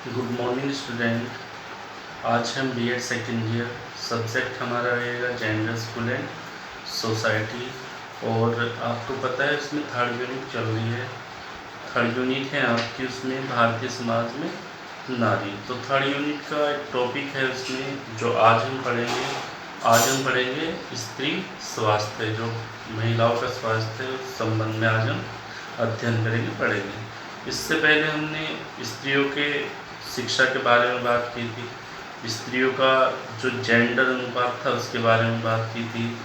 Good morning student. आज हम BEd second year, subject हमारा रहेगा जेंडर, स्कूल एंड सोसाइटी। और आपको पता है इसमें थर्ड यूनिट चल रही है। थर्ड यूनिट है आपकी उसमें भारतीय समाज में नारी। तो थर्ड यूनिट का एक टॉपिक है उसमें जो आज हम पढ़ेंगे स्त्री स्वास्थ्य, जो महिलाओं का स्वास्थ्य है उस संबंध में आज हम अध्ययन पढ़ेंगे। इससे पहले हमने स्त्रियों के शिक्षा के बारे में बात की थी, स्त्रियों का जो जेंडर अनुपात था उसके बारे में बात की थी।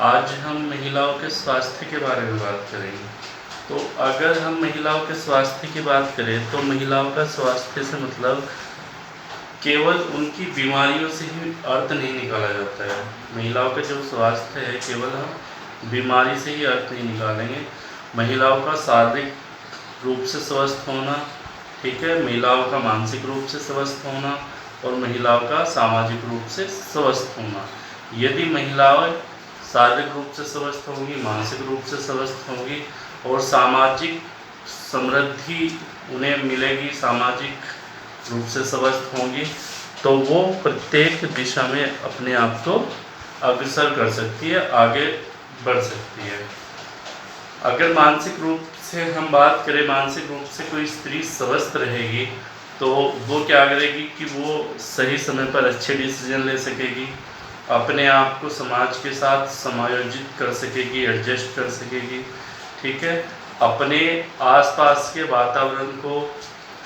आज हम महिलाओं के स्वास्थ्य के बारे में बात करेंगे। तो अगर हम महिलाओं के स्वास्थ्य की बात करें तो महिलाओं का स्वास्थ्य से मतलब केवल उनकी बीमारियों से ही अर्थ नहीं निकाला जाता है। महिलाओं का जो स्वास्थ्य है केवल हम बीमारी से ही अर्थ नहीं निकालेंगे। महिलाओं का शारीरिक रूप से स्वस्थ होना, ठीक है, महिलाओं का मानसिक रूप से स्वस्थ होना और महिलाओं का सामाजिक रूप से स्वस्थ होना। यदि महिलाएं शारीरिक रूप से स्वस्थ होंगी, मानसिक रूप से स्वस्थ होंगी और सामाजिक समृद्धि उन्हें मिलेगी, सामाजिक रूप से स्वस्थ होंगी, तो वो प्रत्येक दिशा में अपने आप को अग्रसर कर सकती है, आगे बढ़ सकती है। अगर मानसिक रूप से हम बात करें, मानसिक रूप से कोई स्त्री स्वस्थ रहेगी तो वो क्या करेगी कि वो सही समय पर अच्छे डिसीजन ले सकेगी, अपने आप को समाज के साथ समायोजित कर सकेगी, एडजस्ट कर सकेगी, ठीक है, अपने आसपास के वातावरण को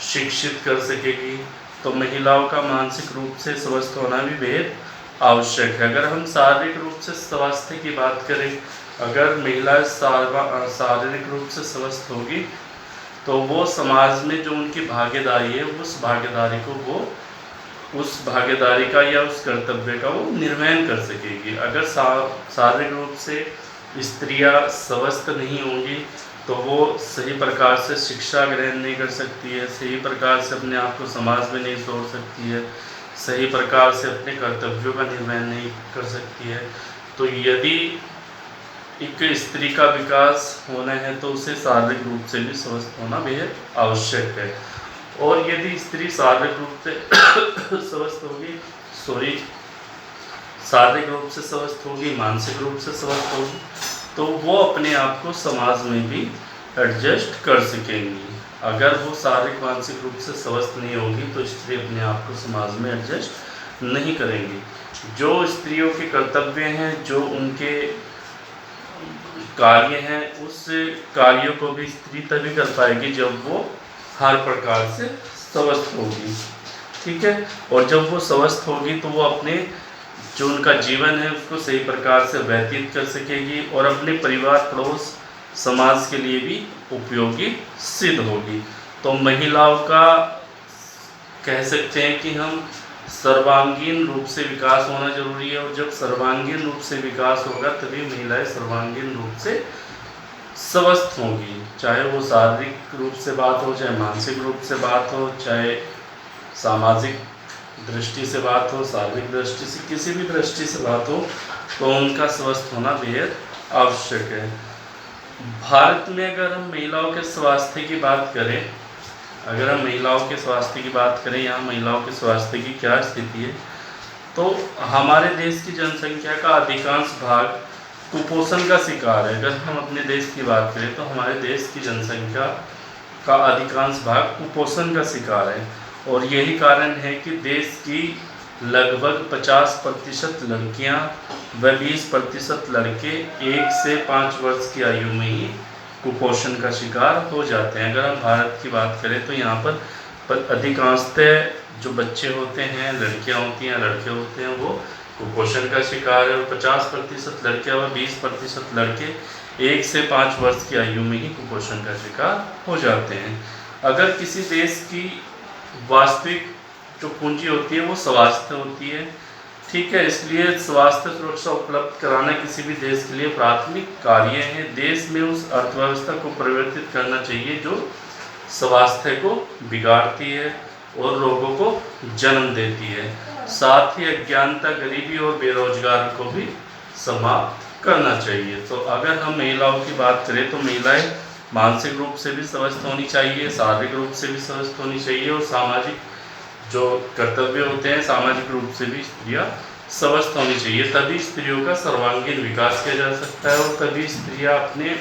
शिक्षित कर सकेगी। तो महिलाओं का मानसिक रूप से स्वस्थ होना भी बेहद आवश्यक है। अगर हम शारीरिक रूप से स्वास्थ्य की बात करें, अगर महिला शारीरिक रूप से स्वस्थ होगी तो वो समाज में जो उनकी भागीदारी है उस भागीदारी का या उस कर्तव्य का वो निर्वहन कर सकेगी। अगर शारीरिक रूप से स्त्रियां स्वस्थ नहीं होंगी तो वो सही प्रकार से शिक्षा ग्रहण नहीं कर सकती है, सही प्रकार से अपने आप को समाज में नहीं जोड़ सकती है, सही प्रकार से अपने कर्तव्यों का निर्वहन नहीं कर सकती है। तो यदि एक स्त्री का विकास होना है तो उसे शारीरिक रूप से भी स्वस्थ होना बेहद आवश्यक है। और यदि स्त्री शारीरिक रूप से स्वस्थ होगी शारीरिक रूप से स्वस्थ होगी, मानसिक रूप से स्वस्थ होगी, तो वो अपने आप को समाज में भी एडजस्ट कर सकेंगी। अगर वो शारीरिक मानसिक रूप से स्वस्थ नहीं होगी तो स्त्री अपने आप को समाज में एडजस्ट नहीं करेंगी। जो स्त्रियों के कर्तव्य हैं, जो उनके कार्य हैं, उस कार्यों को भी स्त्री तभी कर पाएगी जब वो हर प्रकार से स्वस्थ होगी, ठीक है। और जब वो स्वस्थ होगी तो वो अपने जो उनका जीवन है उसको सही प्रकार से व्यतीत कर सकेगी और अपने परिवार, पड़ोस, समाज के लिए भी उपयोगी सिद्ध होगी। तो महिलाओं का कह सकते हैं कि हम सर्वांगीण रूप से विकास होना जरूरी है, और जब सर्वांगीण रूप से विकास होगा तभी महिलाएं सर्वांगीण रूप से स्वस्थ होंगी। चाहे वो शारीरिक रूप से बात हो, चाहे मानसिक रूप से बात हो, चाहे सामाजिक दृष्टि से बात हो, शारीरिक दृष्टि से, किसी भी दृष्टि से बात हो, तो उनका स्वस्थ होना बेहद आवश्यक है। भारत में अगर हम महिलाओं के स्वास्थ्य की बात करें, यहाँ महिलाओं के स्वास्थ्य की क्या स्थिति है, तो हमारे देश की जनसंख्या का अधिकांश भाग कुपोषण का शिकार है। अगर हम अपने देश की बात करें तो हमारे देश की जनसंख्या का अधिकांश भाग कुपोषण का शिकार है, और यही कारण है कि देश की लगभग 50% लड़कियां व 20% लड़के 1 से 5 वर्ष की आयु में ही कुपोषण का शिकार हो जाते हैं। अगर हम भारत की बात करें तो यहाँ पर अधिकांशतः जो बच्चे होते हैं, लड़कियां होती हैं, लड़के होते हैं, वो कुपोषण का शिकार है, और 50% लड़कियां व 20% लड़के 1 से 5 वर्ष की आयु में ही कुपोषण का शिकार हो जाते हैं। अगर किसी देश की वास्तविक जो पूंजी होती है वो स्वास्थ्य होती है, ठीक है, इसलिए स्वास्थ्य सुरक्षा उपलब्ध कराना किसी भी देश के लिए प्राथमिक कार्य है। देश में उस अर्थव्यवस्था को परिवर्तित करना चाहिए जो स्वास्थ्य को बिगाड़ती है और रोगों को जन्म देती है। साथ ही अज्ञानता, गरीबी और बेरोजगारी को भी समाप्त करना चाहिए। तो अगर हम महिलाओं की बात करें तो महिलाएं मानसिक रूप से भी स्वस्थ होनी चाहिए, शारीरिक रूप से भी स्वस्थ होनी चाहिए और सामाजिक जो कर्तव्य होते हैं सामाजिक रूप से भी स्त्रियां स्वस्थ होनी चाहिए, तभी स्त्रियों का सर्वांगीण विकास किया जा सकता है और तभी स्त्रियां अपने